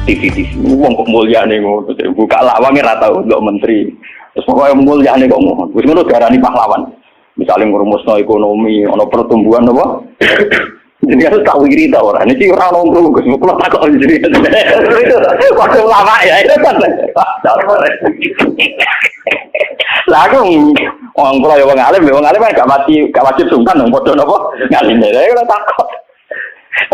aktivitas. Wong kok mulyane ngono, buka lawange ra tau untuk menteri. Terus pokoke mulyane kok ngono. Wis ngono diarani pahlawan. Misalnya ngurumusno ekonomi, ana pertumbuhan apa? Jadi harus tahu diri tahu orang. Ini orang nongkrong Gus, mau tak kok jadi. Waktu lama ya itu kan. Lagu orang kalau yang wong alim kan gak wajib sungkan dong. Bodoh nopo ngalim ya. Kalau takut.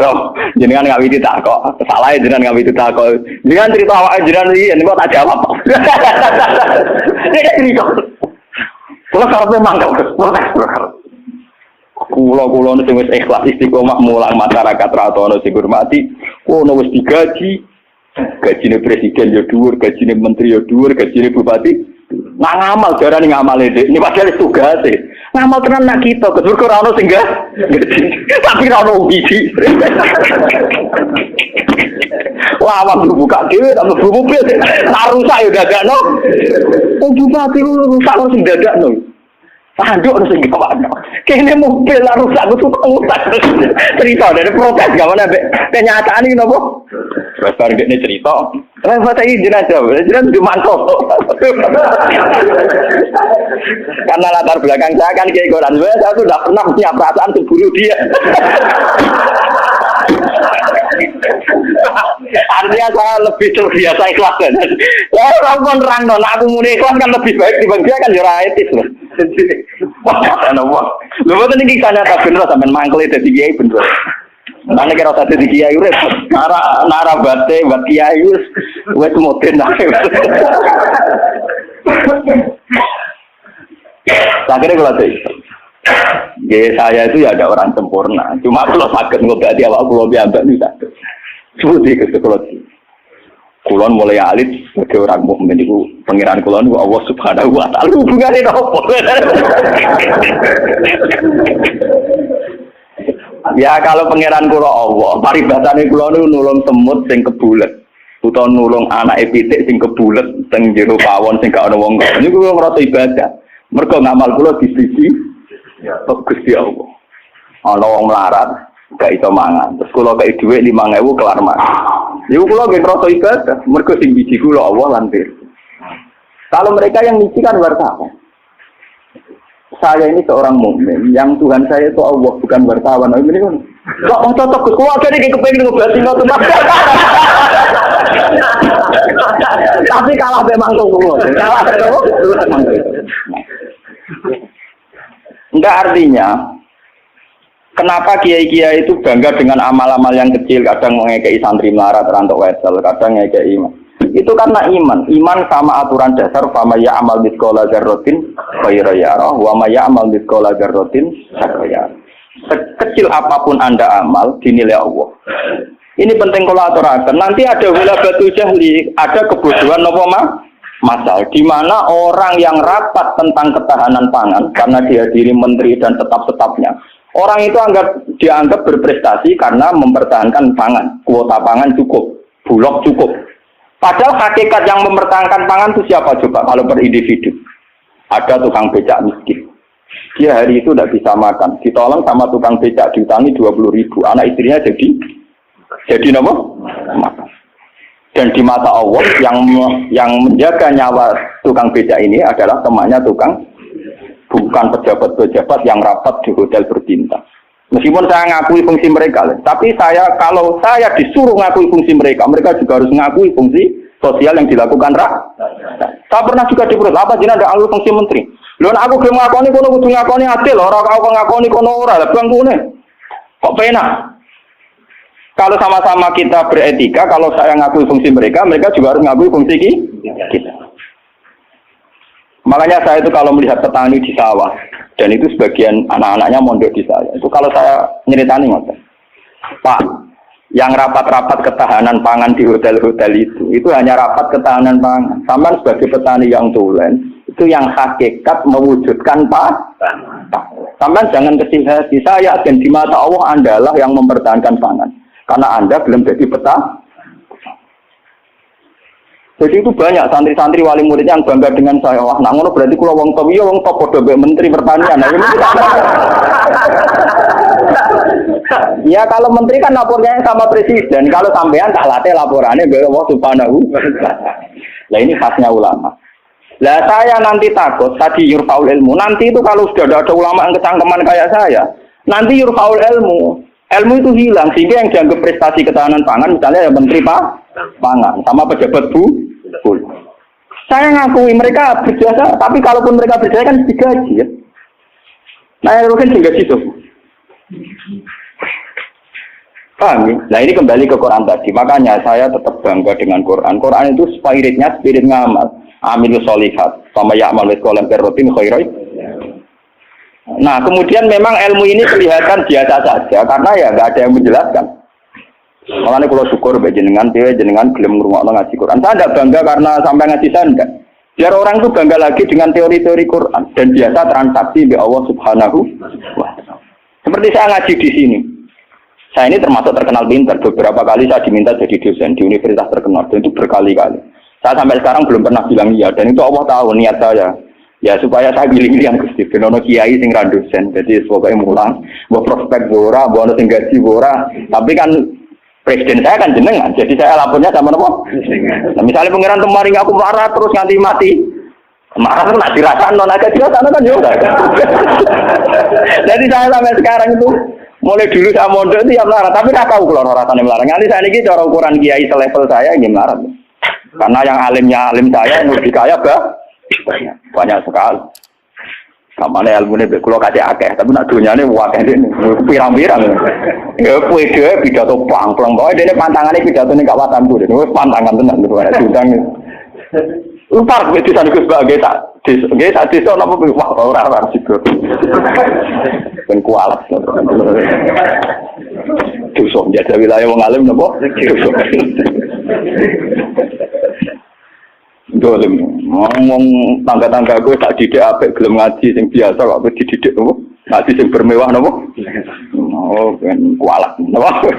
Loh, jenengan nggak bisa takut. Salah ya jenengan nggak bisa takut. Jenengan cerita awak jenengan ini kok tak jawab. Ini cerita. Kalau kalau memang protes. Kulo sing wis ikhlas istiqomah mulang masyarakat ra ono sing hormati, kono wis digaji. Gajine presiden yo dhuwur, gajine menteri yo dhuwur, gajine bupati. Nak ngamal darane ngamale Dik. Ini padahal tugase. Ngamal tenan nak kita, kesukur ora ono sing tapi ora ono biji. Wah, waktu buka dhewe tak mlebu mobil. Tak rusak yo dadakno. Bupati rusak sing dadakno. Anduk harus sing gawakno. Kene mobil lah rusak kudu ngutak. Cerita dari protes gak mana kenyataan iki napa? Terus bar ngene cerita. Lewat iki jenazah dimantau. Karena latar belakang saya kan kayak koran. Saya tuh enggak pernah punya perasaan untuk bunuh dia. Artinya saya lebih terbiasa ikhlas kan. Ya orang nerangno nek aku muni ikhlas kan lebih baik dibanding dia kan ya ora etis lho. Wah, ana wong. Lho boten iki kanyata bener sampean mangkel dadi kiai bener. Nang nek ora dadi kiai urip nara bate buat kiai wis moden ae. Akhirnya kalau saya itu ya ada orang sempurna. Cuma kalau sakit ngobati awak kulo biambak bisa. Seperti itu kalau kulon mulai alit sebagai orang mukmin itu pangeran kulon Allah Subhanahu wa taala hubungannya apa? Ya kalau pangeran kula Allah, paribasane kula niku nulung semut sing kebulet utawa nulung anake pitik sing kebulet teng jero pawon sing gak ana wong. Niku kula ngrasa ibadah. Mergo ngamal kula di sisi Gusti Allah. Ana wong melarat gak iso mangan. Terus kula kei dhuwit 5.000 kelar mangan. Niku kula nggih ngrasa ibadah, mergo sing biji kula Allah lan pirsa. Kalau mereka yang ngisi kan wartawan. Saya ini seorang mukmin, yang Tuhan saya itu Allah, bukan wartawan. Ini kan kok mau cocok ke keluarga ini kepengen ngobati ngoten. Tapi kalah memang tunggu. Kalah enggak artinya kenapa kiai-kiai itu bangga dengan amal-amal yang kecil, kadang ngekei santri melarat rantok wesel, kadang ngekei iman. Itu karena iman sama aturan dasar fama ya amal biskola garrotin khairan yarah wa ma ya amal biskola garrotin syarran. Sekecil apapun Anda amal dinilai Allah. Ini penting kalau aturakan. Nanti ada wila batu jahli, ada kebodohan nopo masal di mana orang yang rapat tentang ketahanan pangan karena dihadiri menteri dan tetap-tetapnya. Orang itu dianggap berprestasi karena mempertahankan pangan, kuota pangan cukup, bulog cukup. Padahal hakikat yang mempertahankan pangan itu siapa coba kalau per individu? Ada tukang becak miskin. Dia hari itu tidak bisa makan. Ditolong sama tukang becak diutangi 20.000. Anak istrinya jadi apa? Makan. Dan di mata Allah yang menjaga nyawa tukang becak ini adalah temannya tukang, bukan pejabat-pejabat yang rapat di hotel berbintang. Meskipun saya ngakui fungsi mereka, tapi kalau saya disuruh ngakui fungsi mereka juga harus ngakui fungsi sosial yang dilakukan Saya pernah juga diperut, apa jenengan ada alur fungsi menteri? Lho aku gelem ngakoni kono kudu ngakoni adil, ora kok ngakoni kono ora, lha bangkune. Kok penak? Kalau sama-sama kita beretika, kalau saya ngakui fungsi mereka juga harus ngakui fungsi kita. Makanya saya itu kalau melihat petani di sawah, dan itu sebagian anak-anaknya mondok di saya. Itu kalau saya nyeritani ngoten. Pak, yang rapat-rapat ketahanan pangan di hotel-hotel itu hanya rapat ketahanan pangan. Sampai sebagai petani yang tulen, itu yang hakikat mewujudkan Sampai jangan kecil hati. Saya dan di mata Allah Andalah yang mempertahankan pangan. Karena Anda belum jadi Jadi itu banyak santri-santri wali murid yang bangga dengan saya. Wah, nak ngono berarti kula wong top, iya wong top padha mbek menteri pertanian. Nah, ini ya kalau menteri kan lapornya sama presiden, kalau sampean tak latih laporannya mbek Allah Subhanahu wa taala. Lah ini khasnya ulama. Lah saya nanti takut tadi yurfaul ilmu. Nanti itu kalau sudah ada ulama yang kecangkeman kayak saya, nanti yurfaul ilmu. Ilmu itu hilang sehingga yang dianggap prestasi ketahanan pangan misalnya ya menteri pangan sama pejabat bu. Saya ngakui mereka berjasa, tapi kalaupun mereka berjasa kan digaji ya. Nah, itu kan digaji tuh. Paham ya? Nah ini kembali ke Quran tadi. Makanya saya tetap bangga dengan Quran. Quran itu spiritnya spirit ngamal. Amilus solihat. Sama ya'mal wikolam kerotin khairai. Nah kemudian memang ilmu ini kelihatan biasa saja. Karena ya nggak ada yang menjelaskan. Makanya kalau syukur jenengan gelem ngrungokno ngaji Quran. Saya tidak bangga karena sampai ngaji saya enggak. Biar orang itu bangga lagi dengan teori-teori Quran. Dan biasa transaksi di Allah Subhanahu wa taala. Seperti saya ngaji di sini. Saya ini termasuk terkenal pintar. Beberapa kali saya diminta jadi dosen di universitas terkenal. Dan itu berkali-kali. Saya sampai sekarang belum pernah bilang iya. Dan itu Allah tahu niat saya. Ya supaya saya pilih-pilih yang Gusti. Benono kiai sing ra dosen. Jadi pokoknya mulang. Mbok prospek bora, mbok ono sing gaji bora. Tapi kan presiden saya kan jenengan. Jadi saya lapornya sama nopo. Nah, misalnya pangeran kemarin aku marah terus nganti mati. Marah kan nak dirasakan non agak dirasakan kan juga. Jadi saya sampai sekarang itu mulai dulu saya mondok itu ya melarat, tapi tidak tahu kalau rasanya melarat. Nanti saya ini cara ukuran kiai selevel saya ini melarat. Karena yang alimnya alim saya yang lebih kaya banyak sekali. Kamane ilmune mek kula kate akeh, tapi nak donyane akeh dene. Pirang-pirang. Ya kuwi dhewe pidato plang-plang. Pokoke dene pantangane pidatone gak watanku dene. Wis pantangan tenan lho ora diundang. Upar wis disanikus bae tak nggih tak desa napa wah ora sigur. Ben kualat. Dosa njajah wilayah wong alim napa? Dosa. Dolim, ngomong tangga-tangga gue tak didik apik gelem ngaji sing biasa kok dididik nopo? Ngaji sing bermewah nopo? Oh, ben kualat nopo?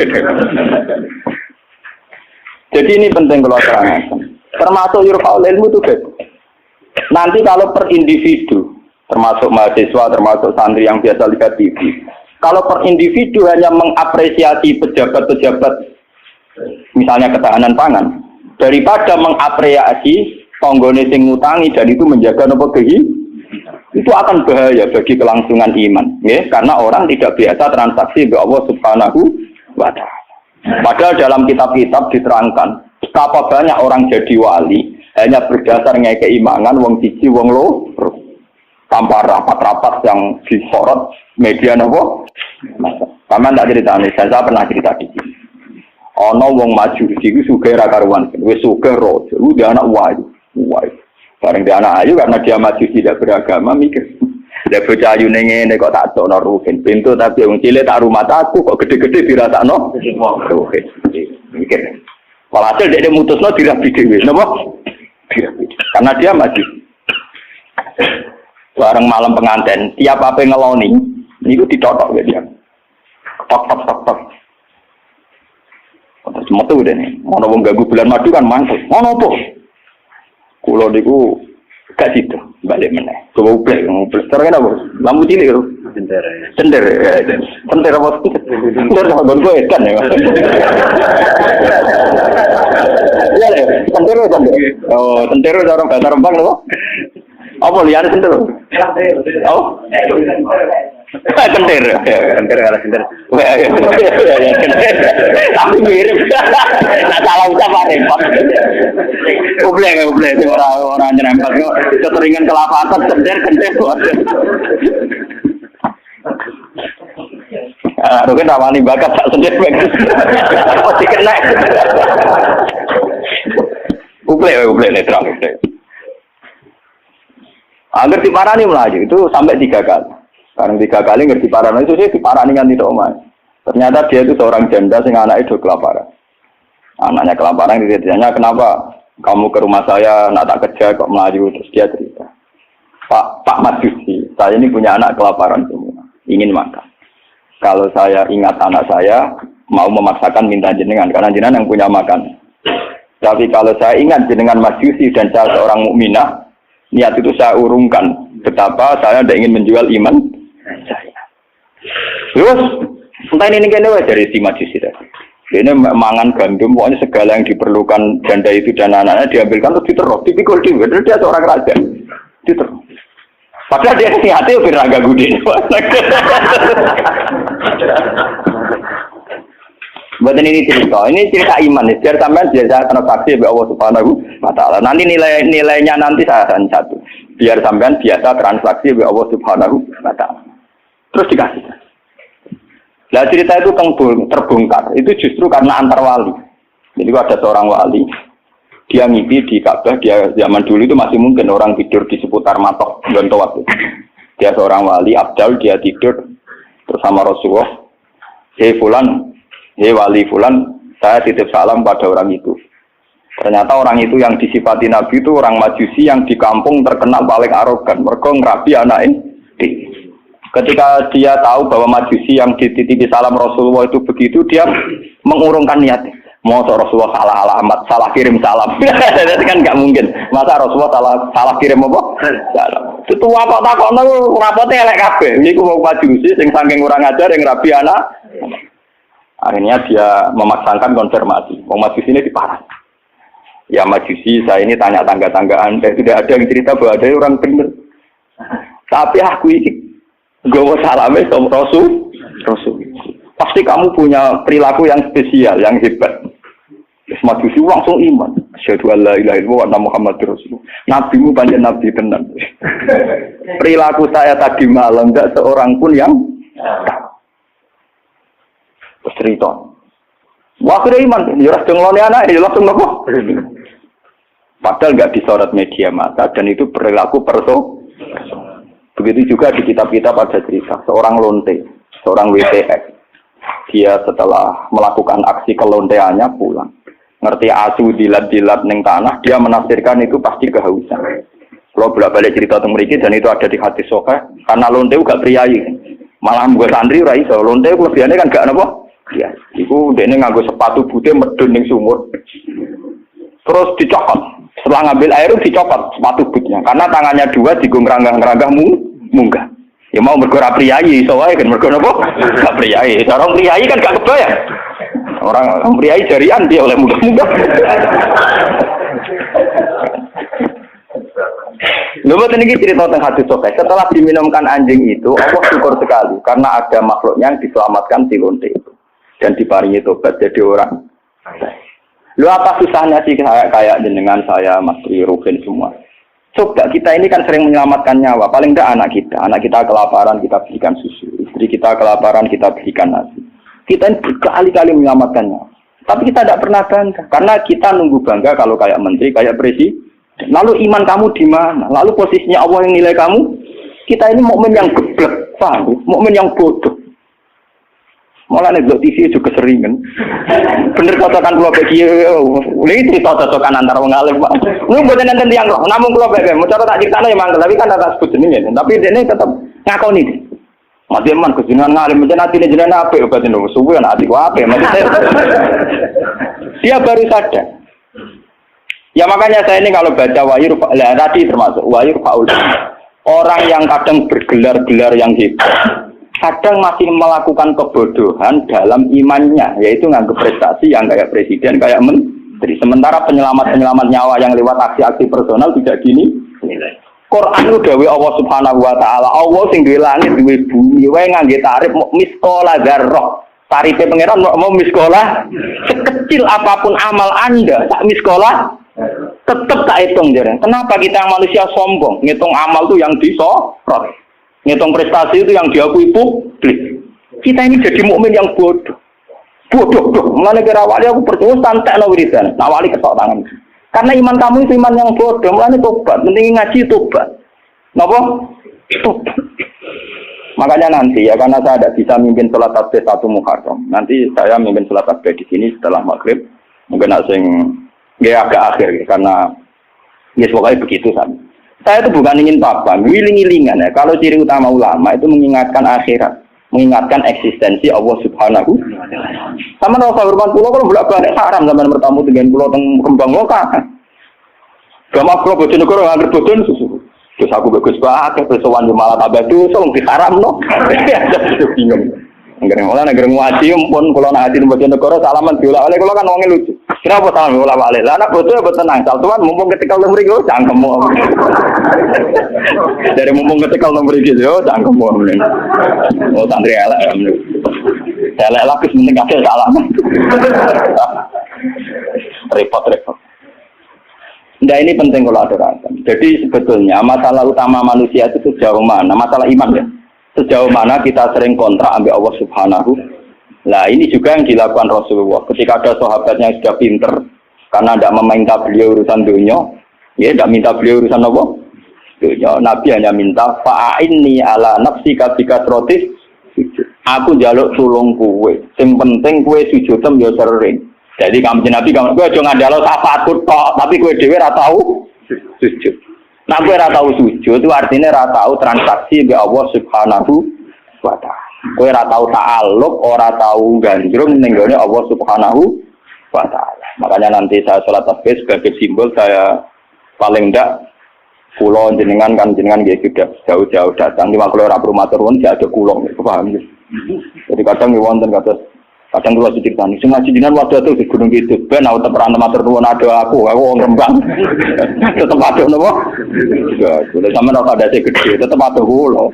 Jadi ini penting kalau terangkan. Termasuk yurfaul ilmu itu guys. Nanti kalau per individu, termasuk mahasiswa, termasuk santri yang biasa lihat TV. Kalau per individu hanya mengapresiasi pejabat-pejabat misalnya ketahanan pangan, daripada mengapresiasi tonggone sing ngutangi dan itu menjaga nopo itu akan bahaya bagi kelangsungan iman, ya, karena orang tidak biasa transaksi dengan Allah Subhanahu wa taala. Padahal dalam kitab-kitab diterangkan betapa banyak orang jadi wali hanya berdasar ngeke keimanan wong siji wong loro tanpa rapat-rapat yang disorot media nopo. Sama tak cerita nih, saya pernah cerita di sini. Ono wong maju iki sugih ra karuan, wis sugih rojo, dia anak wayu. Bareng dia anak ayu karena dia maju tidak beragama mikir. Lah bocah ayune ngene kok tak tokno ruhin pintu tapi wong cilik tak rumah aku kok gede-gede dirasakno ruhin. Mikir. Walhasil dia mutusno dirabi dhewe, napa? Dirabi. Karena dia maju. Bareng malam pengantin, tiap apa ngeloni niku ditotok dia. Tok. Terus metu dene. Ono wong ganggu bulan madu kan mantul. Ono apa? Kulo niku gak situ, balik meneh. Coba ublek. Terus apa? Lampu cilik lho. Sender apa? Sender sama gonku edan ya. Iya lho, sender. Oh, sender cara bahasa Rembang lho. Apa liyane sender? Oh. Kentir ala kentir. Tapi mirip. Nah salah ucap repot. Ublek orang nyerempet kok keteringan kelapatan kentir. Ah, rugen rawani bakat tak sendir bagus. Pasti kena. Ublek netral. Agar diparani melaju itu sampai 3 kali. Sekarang 3 kali ngerti parano itu sih diparani kan tidak omah. Ternyata dia itu seorang janda sing anaknya itu kelaparan. Anaknya kelaparan ditanya kenapa kamu ke rumah saya nak tak kerja kok melaju, terus dia cerita. Pak Majusi, saya ini punya anak kelaparan semua, ingin makan. Kalau saya ingat anak saya mau memaksakan minta jenengan karena jenengan yang punya makan. Tapi kalau saya ingat jenengan Majusi dan saya seorang mukminah, niat itu saya urungkan. Betapa saya tidak ingin menjual iman saya. Terus, entah ini kayaknya dari si Majusi tadi. Ini mangan gandum, pokoknya segala yang diperlukan janda itu dan anak-anaknya diambilkan terus diterok, dipikul juga. Dia seorang raja, diterok. Padahal dia niatnya biar agak gede. Buat ini cerita iman. Biar sampai biar transaksi oleh Allah Subhanahu Wa Taala. Nanti nilainya nanti saya akan satu. Biar sampai biasa transaksi oleh Allah Subhanahu Wa Taala. Terus dikasih. Nah cerita itu terbongkar, itu justru karena antar wali. Jadi ada seorang wali, dia mimpi di Ka'bah, dia zaman dulu itu masih mungkin orang tidur di seputar matok Dontowat. Dia seorang wali, Abdal, dia tidur terus sama Rasulullah. Hei Fulan, hei wali Fulan, saya titip salam pada orang itu. Ternyata orang itu yang disifati Nabi itu orang Majusi yang di kampung terkenal paling arogan. Mereka ngerabi anaknya. Ketika dia tahu bahwa Majusi yang dititipi salam Rasulullah itu begitu, dia mengurungkan niatnya. Mau Rasulullah salah alamat, salah kirim salam. Itu kan nggak mungkin. Masa Rasulullah salah kirim apa? Salam. Itu apa takon rapotnya elek kabeh. Niku mau Majusi sing saking kurang ajar yang rabi anak. Akhirnya dia memaksakan konfirmasi. Mau Majusi ini diparah. Ya Majusi, saya ini tanya tangga-tanggaan. Saya tidak ada yang cerita bahwa ada orang benar. Tapi aku ini gawa salame sama Rasul. Pasti kamu punya perilaku yang spesial, yang hebat. Majusi langsung iman. Asyhadu an la ilaha illallah wa anna Muhammadar Rasulullah. Nabimu panjang nabi tenan. Perilaku saya tadi malam enggak seorang pun yang cerita. Wah, kira iman. Ya langsung ngeloni anak, ya langsung nopo. Padahal enggak disorot media massa dan itu perilaku Begitu juga di kitab-kitab ada cerita seorang lonte, seorang WTX. Dia setelah melakukan aksi kelonteannya pulang. Ngerti asu dilat-dilat ning tanah, dia menafsirkan itu pasti kehausan. Kalau bolak-balik cerita tentang mereka dan itu ada di hadis sahih, karena lonte gak priayi. Malah mbok santri ora iso. Lonte kelebihannya kan gak napa? Ya, iku dene nganggo sepatu putih medun ning sumur. Terus dicokot. Setelah ngambil air dicopot sepatu bootnya karena tangannya dua digongrang-ngerangah munggah. Ya mau mergo ra priyayi iso wae kan mergo napa? Gak priyayi. Orang priyayi kan gak kebayang. Orang priyayi jarian dia oleh munggah-munggah. Lha boten iki cerita tentang hadis sahih. Setelah diminumkan anjing itu, Allah syukur sekali karena ada makhluknya yang diselamatkan di lonte itu dan diparingi tobat jadi orang. Lu apa susahnya sih kayak jenengan saya, Mas Ruhin semua. Coba kita ini kan sering menyelamatkan nyawa. Paling tidak anak kita kelaparan kita berikan susu, istri kita kelaparan kita berikan nasi. Kita ini berkali-kali menyelamatkan nyawa. Tapi kita tidak pernah bangga karena kita nunggu bangga kalau kayak menteri, kayak presiden. Lalu iman kamu di mana? Lalu posisinya Allah yang nilai kamu? Kita ini mukmin yang geblek, paham? Mukmin yang bodoh. Malah nek TV juga sering kan. Bener cocokan kula bagi ini cerita cocokan antar wong alim, Pak. Lu mboten nenten tiyang kok, namung kula bagi. Cara tak critakno ya mangkel, tapi kan tak sebut jenenge. Tapi dene tetep ngakoni. Mati man kejenengan ngalim menjen atine jenengan apik obat niku. Suwe ana atiku apik, maksudnya. Dia baru sadar. Ya makanya saya ini kalau baca wahyu tadi termasuk wahyu faul. Orang yang kadang bergelar-gelar yang hebat. Kadang masih melakukan kebodohan dalam imannya, yaitu nganggap prestasi yang kayak presiden, kayak menteri. Sementara penyelamat nyawa yang lewat aksi-aksi personal tidak gini. Quran itu dawuh Allah Subhanahu Wa Taala. Allah sing duwe langit, duwe bumi, wae ngangge tarif miskola dzarrah. Tarife pangeran mau miskola sekecil apapun amal Anda, tak miskola tetap tak hitung jare. Kenapa kita manusia sombong? Ngitung amal tuh yang disorot. Ngitung prestasi itu yang diakui publik. Kita ini jadi mukmin yang bodoh. Bodoh. Mulane kira awali aku percaya santekno wiridan. Awali ketok tangan. Karena iman kamu itu iman yang bodoh. Mulane tobat, penting ngaji tobat. Napa? Tobat. Makanya nanti ya karena saya tidak bisa mimpin salat tasbih 1 Muharram. Nanti saya mimpin salat tasbih di sini setelah maghrib. Mungkin asing agak akhir ya, karena ya pokoknya begitu Saya itu bukan ingin apa, wiling-wilingan ya. Kalau ciri utama ulama itu mengingatkan akhirat. mengingatkan eksistensi Allah Subhanahu. Sama rasa hormat pulau kalau bolak-balik haram zaman bertamu dengan pulau teng Rembang lokal. Gama pulau Bojonegoro nggak berbodon susu. Terus aku bagus banget, terus sowan malah tambah dosa, mesti haram no. Bingung. Negeri ngaji pun kalau nak hati Bojonegoro salaman diulah oleh kalau kan wongnya lucu. Kenapa salaman diulah balik? Lah anak bodoh ya tenang. Saltuan mumpung ketika lu mriki cangkemmu. Dari mumpung ketika lu mriki yo cangkemmu. Oh santri elek. Elek lapis mending kabeh salaman. Repot. Nah ini penting kalau aturakan. Jadi sebetulnya masalah utama manusia itu sejauh mana? Masalah iman ya. Sejauh mana kita sering kontrak ambil Allah Subhanahu. Nah ini juga yang dilakukan Rasulullah. Ketika ada sahabatnya yang sudah pinter, karena tidak meminta beliau urusan dunia, ya tidak minta beliau urusan apa? Dunia. Nabi hanya minta fa'inni ala nafsika bikatrotis. Aku njaluk tulung kowe. Sing penting kowe sujudem ya sering. Jadi kamu Nabi kamu gue jangan ngandalo syafaatku tok, tapi gue dhewe ora tau sujud. Nah gue ora tau sujud itu artinya ora tau transaksi be Allah Subhanahu wa taala. Gue ora tau ta'alluq, ora tau gandrung ning gone Allah Subhanahu wa taala. Makanya nanti saya salat tasbih sebagai simbol saya paling ndak kula jenengan kan jenengan nggih sudah jauh-jauh datang di makhluk ora matur nuwun dia ada kula paham ya. Jadi kadang wonten kadang kula diceritani sing ngaji jenengan waktu itu di Gunung Kidul ben aku teperan matur nuwun ada aku wong Rembang. Tetep ada napa? Ya, boleh sampean ora ada gede tetep ada kula.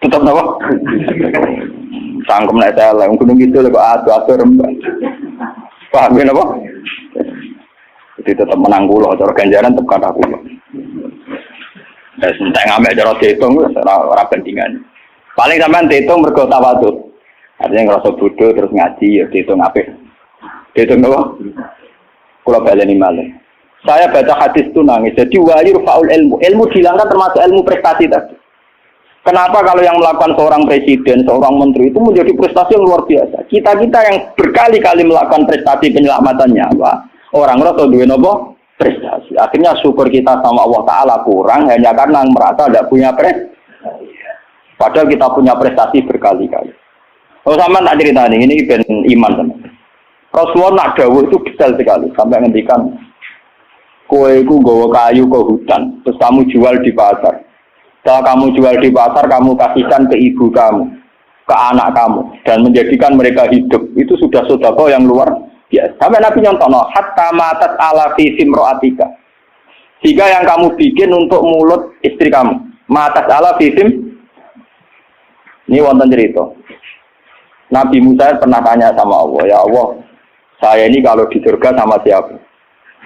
Tetep napa? Sangkem nek tele Gunung Kidul kok adu Rembang. Paham napa? Jadi tetep menang kula cara ganjaran tetep kata kula. Entek ngamek cara diitung ora bandingan. Paling sampean diitung mergo tawadhu. Artinya ngerasa bodoh terus ngaji ya diitung apik. Diitung apa? Kula baleni malih. Saya baca hadis itu nangis. Jadi wa yurfa'ul ilmu. Ilmu dihilangkan termasuk ilmu prestasi tadi. Kenapa kalau yang melakukan seorang presiden, seorang menteri itu menjadi prestasi yang luar biasa. Kita-kita yang berkali-kali melakukan prestasi penyelamatan nyawa, orang rasa duwe napa? Prestasi. Akhirnya syukur kita sama Allah Ta'ala kurang hanya karena merasa tidak punya prestasi. Padahal kita punya prestasi berkali-kali. Oh sama tak cerita ini ben iman teman. Rasulullah nak dawuh itu detail sekali sampai ngendikan kowe iku nggawa kayu ke hutan, terus kamu jual di pasar. Setelah kamu jual di pasar, kamu kasihkan ke ibu kamu, ke anak kamu dan menjadikan mereka hidup. Itu sudah sedekah yang luar biasa. Sampai Nabi nyontono hatta matat ala fi simraatika. Jika yang kamu bikin untuk mulut istri kamu, matat ala fi sim. Ini wonten cerita. Nabi Musa pernah tanya sama Allah, ya Allah, saya ini kalau di surga sama siapa?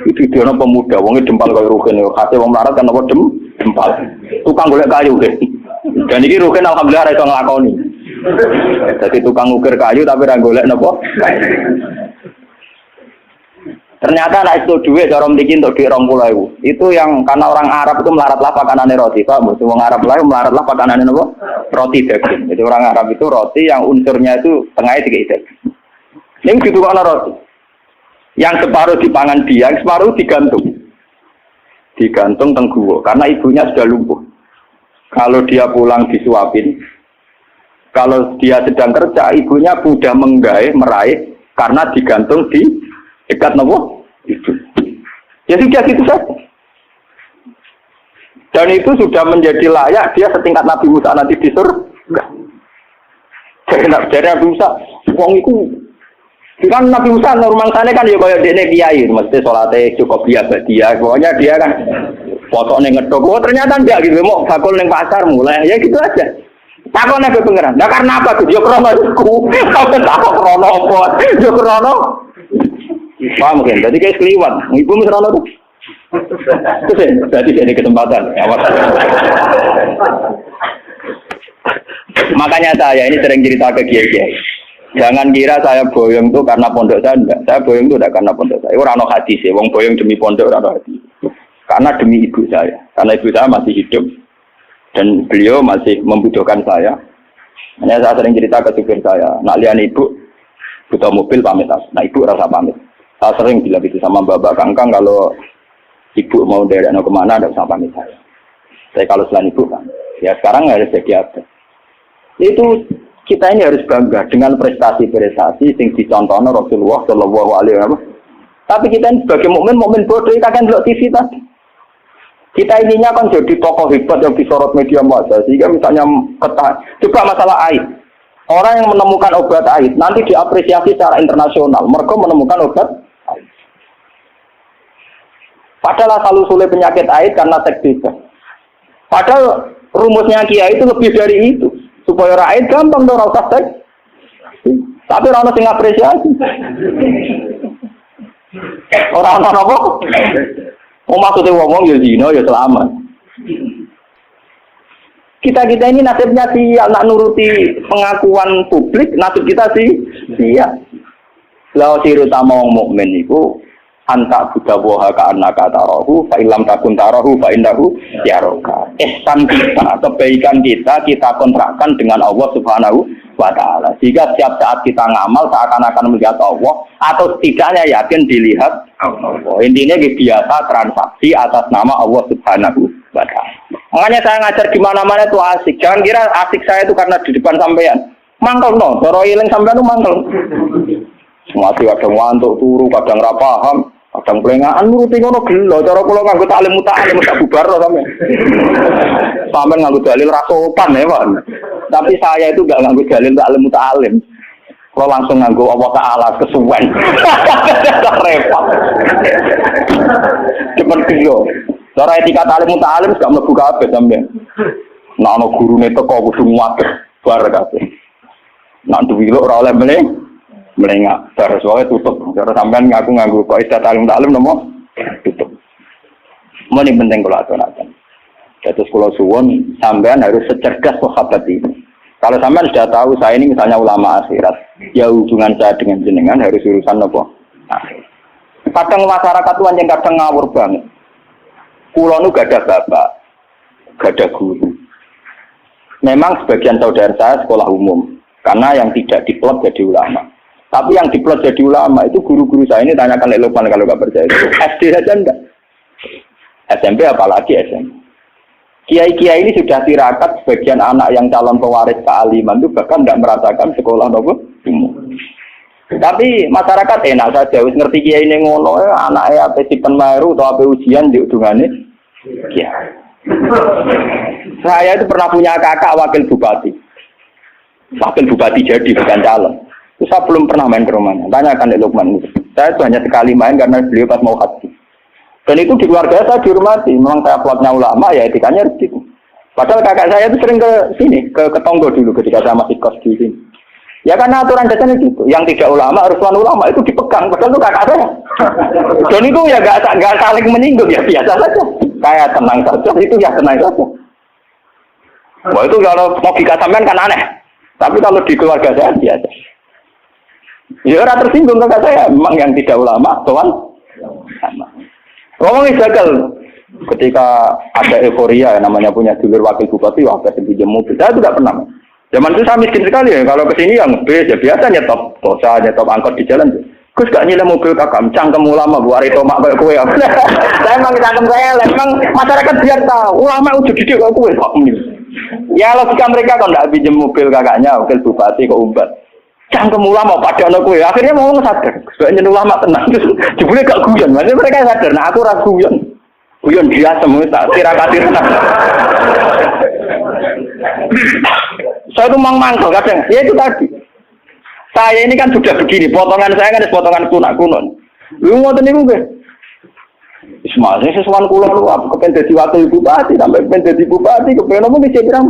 Itu dia pemuda, wongnya dempal kayak Ruhin, khasnya wong melarat kan apa dempal, tukang golek kayu deh. Dan ini Ruhin alhamdulillah itu ngelakoni. Jadi tukang ukir kayu tapi ra golek napa? Ternyata anak itu duit cara mriki untuk duit 20.000. Itu yang karena orang Arab itu melaratlah pakanane roti, Pak. Wong Arab lain melaratlah pakanane napa? Roti daging. Jadi orang Arab itu roti yang unsurnya itu tengahnya dikit daging. Ini gitu kan roti. Yang separuh dipangan dia, yang separuh digantung. Digantung teng guwa karena ibunya sudah lumpuh. Kalau dia pulang disuapin. Kalau dia sedang kerja, ibunya mudah meraih karena digantung di dekat nopo itu. Ya sudah gitu saja. Dan itu sudah menjadi layak dia setingkat Nabi Musa nanti di surga. Jadi Nabi Musa, wong iku kan Nabi Musa normal sana kan ya kaya dene kiai, mesti salate cukup biasa dia. Pokoknya dia kan fotone ngedok. Oh ternyata enggak gitu, mau bakul ning pasar mulai ya gitu aja. Takone ke pengeran. Lah karena apa tuh? Yo krono iku. Sampe takok krono apa? Yo krono. Paham kan? Jadi kayak keliwat. Ibu mesti krono tuh. Terus jadi jadi kesempatan. Makanya saya ini sering cerita ke kiai-kiai. Jangan kira saya boyong tuh karena pondok saya enggak. Saya boyong tuh tidak karena pondok saya. Ora ono hadis ya. Wong boyong demi pondok ora ono hadis. Karena demi ibu saya. Karena ibu saya masih hidup. Dan beliau masih membutuhkan saya. Hanya saya sering cerita ke supir saya, nak lihat ibu butuh mobil pamit. Nah ibu rasa pamit. Saya sering bilang itu sama Bapak Kangkang kalau ibu mau daerah kemana, tidak usah pamit saya. Saya kalau selain ibu kan, ya sekarang nggak ada jadi apa. Itu kita ini harus bangga dengan prestasi-prestasi sing dicontohno Rasulullah Shallallahu Alaihi Wasallam. Tapi kita ini sebagai mukmin bodoh kita kan delok TV tadi. Kita ininya kan jadi tokoh hebat yang disorot media massa. Sehingga misalnya coba masalah aid. Orang yang menemukan obat aid nanti diapresiasi secara internasional. Mereka menemukan obat aid. Padahal asal usulnya penyakit aid karena seks bebas. Padahal rumusnya Kiai itu lebih dari itu. Supaya rakyat gampang dong rasa seks. Tapi orang sing apresiasi. Orang apa? Maksudnya ngomong ya zina ya selamat. Kita ini nasibnya sih anak nuruti pengakuan publik, nasib kita sih iya. Lalu siru utama wong mukmin itu anta budawaha ka annaka tarahu fa illam takun tarahu fa innahu yaraka. Ihsan kita, kebaikan kita kontrakkan dengan Allah Subhanahu wa taala. Jika setiap saat kita ngamal seakan-akan melihat Allah atau setidaknya yakin dilihat Allah. Intinya biasa transaksi atas nama Allah Subhanahu wa taala. Makanya saya ngajar di mana-mana itu asik. Jangan kira asik saya itu karena di depan sampean. Mangkel no, cara iling sampean itu mangkel. Mati kadang ngantuk turu, kadang ra paham. Kadang pelengahan nuruti ngono gelo, cara kula nganggo taklim muta'alim tak bubar sampean. Sampeyan nganggo dalil ra sopan ya, Pak. Tapi saya itu enggak nganggo dalil taklim muta'alim. Kula langsung nganggo Allah Taala kesuwen. Repot. Cepen gelo. Cara etika taklim muta'alim gak mlebu kabeh sampean. Nek ana gurune teko kudu nguwat bar kabeh. Nek duwi ora oleh melengak, terus soalnya tutup. Cara sampean ngaku kok istilah talim nomo tutup. Ini penting kalau aturakan. Terus kalau suwon sampean harus secerdas sahabat ini. Kalau sampean sudah tahu saya ini misalnya ulama akhirat, ya hubungan saya dengan jenengan harus urusan nopo. Kadang masyarakat tuan yang kadang ngawur banget. Kulo nu gak ada bapak, gak ada guru. Memang sebagian saudara saya sekolah umum, karena yang tidak diplot jadi ulama. Tapi yang diplot jadi ulama itu guru-guru saya ini tanyakan Lukman kalau nggak percaya. SD saja enggak. SMP apalagi SMP. Kiai-kiai ini sudah tirakat sebagian anak yang calon pewaris kealiman itu bahkan tidak merasakan sekolah nopo umum. Tapi masyarakat enak saja, wis ngerti kiai ini ngono, anaknya apa sipen maru atau apa ujian di ujungannya kiai. Saya itu pernah punya kakak wakil bupati. Wakil bupati jadi bukan calon. Itu saya belum pernah main ke rumahnya. Tanyakan Lukman. Saya itu hanya sekali main karena beliau pas mau haji. Dan itu di keluarga saya dihormati. Memang saya plotnya ulama, ya etikanya harus gitu. Padahal kakak saya itu sering ke sini, ke Tonggo dulu ketika saya masih kos di sini. Ya karena aturan dasarnya gitu. Yang tidak ulama, harus ulama itu dipegang. Padahal itu kakak saya. Dan itu ya nggak saling menyinggung, ya biasa saja. Saya tenang saja, itu ya tenang saja. Wah itu kalau logika sampean kan aneh. Tapi kalau di keluarga saya biasa. Ya orang tersinggung kakak saya, memang yang tidak ulama, tuan sama. Ngomongin gagal, ketika ada euforia namanya punya dulur wakil bupati, wah kasih pinjam mobil, saya tidak pernah. Zaman itu saya miskin sekali ya, kalau kesini yang bis ya biasa nyetop tosa, nyetop angkot di jalan. Gus gak nyilem mobil kakak, cangkem ulama, buat itu mak kayak kue. Saya emang cangkem saya, memang masyarakat biar tahu, ulama udah gede kayak kue. Ya logika mereka kalau tidak pinjam mobil kakaknya, wakil bupati ke Umbat. Cangkem ulama pada anak kue, akhirnya mau sadar. Sebenarnya ulama tenang, jebule gak guyon. Maksudnya mereka sadar, nah aku ragu guyon dia semua tak tirakat. Saya itu mangkel kadang, ya itu tadi. Saya ini kan sudah begini, potongan saya kan potongan kuno. Lu ngoten niku nggih. Ismail, saya sesuatu kulo lu apa kepen dadi wakil bupati sampai kepen dadi bupati kepen opo bisa pirang.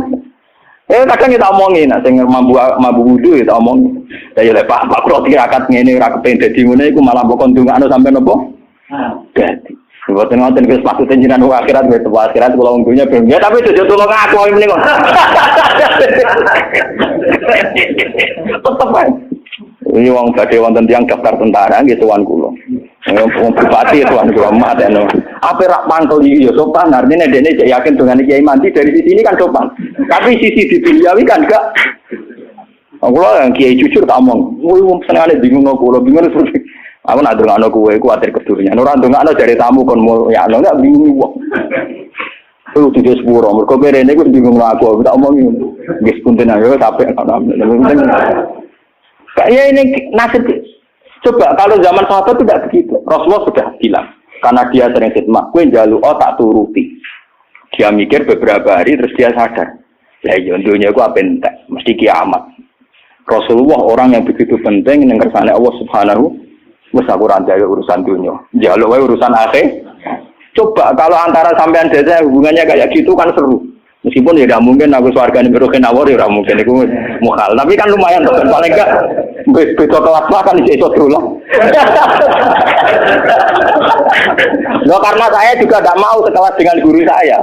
Kadang kita omongin, nah, sing mambu wudu ya omongin. Ya lek Pak kula tirakat ngene ora kepen dadi ngene iku malah mbok ndongakno sampean apa? Dadi. Mboten ngoten wis maksude jenengan akhirat wis akhirat kula unggunya ben. Ya tapi jojo tulung aku mrene kok. Tetep ae. Ini wong badhe wonten tiyang daftar tentara nggih tuan kula. Wong bupati tuan kula mat eno. Apa rak mantul iki ya sopan, artinya dene yakin dengan Kiai Mandi dari sisi ini kan sopan. Tapi sisi di duniawi kan enggak. Aku yang Kiai jujur tak omong. Wong senengane bingung kula, bingung terus. Aku nak ndongakno kowe kuwatir kedurunyan. Ora ndongakno jare tamu kon ya enggak bingung wong. Kudu tujuh sepuro. Mergo rene iku bingung aku tak omongi. Wis punten ayo sampai ana. Kayak ini nasib. Coba kalau zaman sahabat tidak begitu. Rasulullah sudah bilang karena dia sering khidmah, kowe njaluk tak turuti. Dia mikir beberapa hari terus dia sadar. Ya iya dunia ku apa entek, mesti kiamat. Rasulullah orang yang begitu penting yang kersane Allah Subhanahu wis aku rantai urusan dunia. Njaluk wae urusan akhir. Coba kalau antara sampean desa hubungannya kayak gitu kan seru. Meskipun ya tidak mungkin aku swargane beroken awor ya ora mungkin iku mukhal. Tapi kan lumayan to paling enggak beda kelas kan iso dulu. Loh karena saya juga tidak mau sekelas dengan guru saya.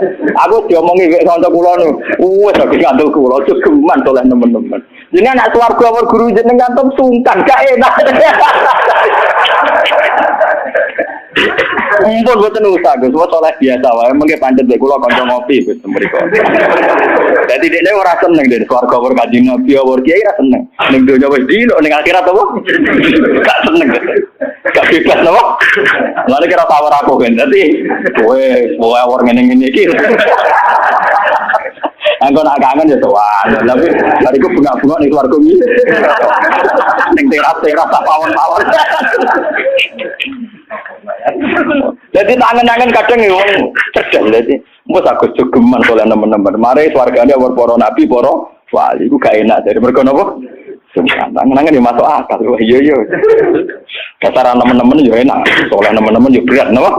Aku diomongi wek kanca kula nu. Wes aku ngandel kula jogeman oleh teman-teman. Jadi anak swarga awor guru jenengan tuh sungkan gak enak. Mumpun boten usah Gus, wis oleh biasa wae mengke pancet nek kula kanca ngopi Gus mriko. Dadi dekne ora seneng dene swarga awor kanjeng Nabi awor kiai ora seneng. Ning donya wis dino ning akhirat apa? Gak seneng. Gak bebas lho. Lalu kira tawar aku kan. Dadi kowe awor ngene-ngene iki. Angko nak kangen ya sowan. Tapi bariku bunga-bunga ning swarga iki. Ning teras-teras pawon-pawon. Jadi tangan-tangan kadang wong cerdas dadi mbok aku jogeman oleh teman-teman. Mare swargane awor para nabi, para wali iku gak enak dari mergo napa? Tangan-tangan yo masuk akal. Iya. Dasar teman-teman yo enak, soleh teman-teman yo berat napa?